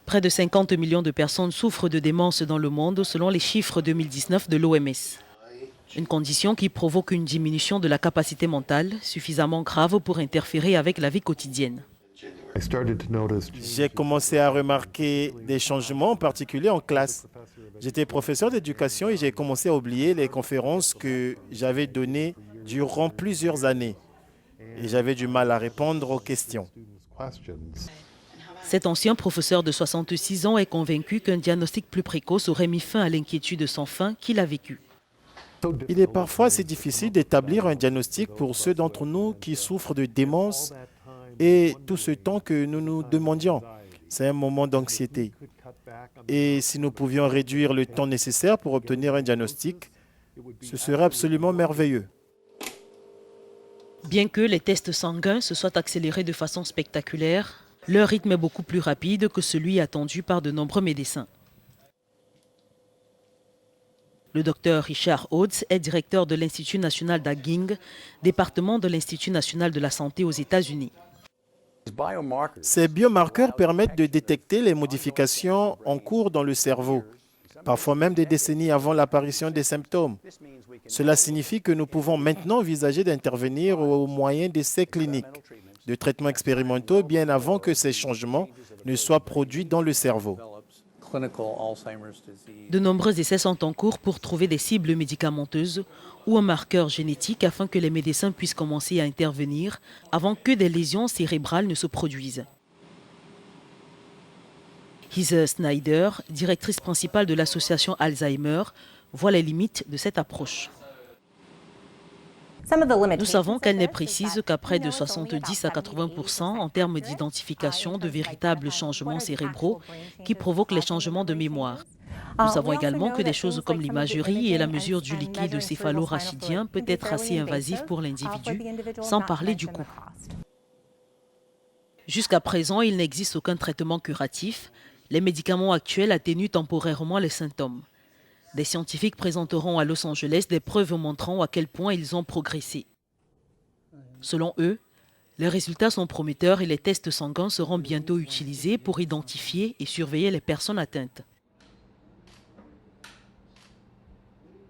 Près de 50 millions de personnes souffrent de démence dans le monde selon les chiffres 2019 de l'OMS. Une condition qui provoque une diminution de la capacité mentale suffisamment grave pour interférer avec la vie quotidienne. J'ai commencé à remarquer des changements, en particulier en classe. J'étais professeur d'éducation et j'ai commencé à oublier les conférences que j'avais données durant plusieurs années. Et j'avais du mal à répondre aux questions. Cet ancien professeur de 66 ans est convaincu qu'un diagnostic plus précoce aurait mis fin à l'inquiétude sans fin qu'il a vécue. Il est parfois assez difficile d'établir un diagnostic pour ceux d'entre nous qui souffrent de démence et tout ce temps que nous nous demandions. C'est un moment d'anxiété. Et si nous pouvions réduire le temps nécessaire pour obtenir un diagnostic, ce serait absolument merveilleux. Bien que les tests sanguins se soient accélérés de façon spectaculaire, leur rythme est beaucoup plus rapide que celui attendu par de nombreux médecins. Le docteur Richard Oates est directeur de l'Institut national d'Aging, département de l'Institut national de la santé aux États-Unis. Ces biomarqueurs permettent de détecter les modifications en cours dans le cerveau, parfois même des décennies avant l'apparition des symptômes. Cela signifie que nous pouvons maintenant envisager d'intervenir au moyen d'essais cliniques, de traitements expérimentaux, bien avant que ces changements ne soient produits dans le cerveau. De nombreux essais sont en cours pour trouver des cibles médicamenteuses ou un marqueur génétique afin que les médecins puissent commencer à intervenir avant que des lésions cérébrales ne se produisent. Heather Snyder, directrice principale de l'association Alzheimer, voit les limites de cette approche. Nous savons qu'elle n'est précise qu'à près de 70 à 80% en termes d'identification de véritables changements cérébraux qui provoquent les changements de mémoire. Nous savons également que des choses comme l'imagerie et la mesure du liquide céphalo-rachidien peut être assez invasif pour l'individu, sans parler du coût. Jusqu'à présent, il n'existe aucun traitement curatif. Les médicaments actuels atténuent temporairement les symptômes. Des scientifiques présenteront à Los Angeles des preuves montrant à quel point ils ont progressé. Selon eux, les résultats sont prometteurs et les tests sanguins seront bientôt utilisés pour identifier et surveiller les personnes atteintes.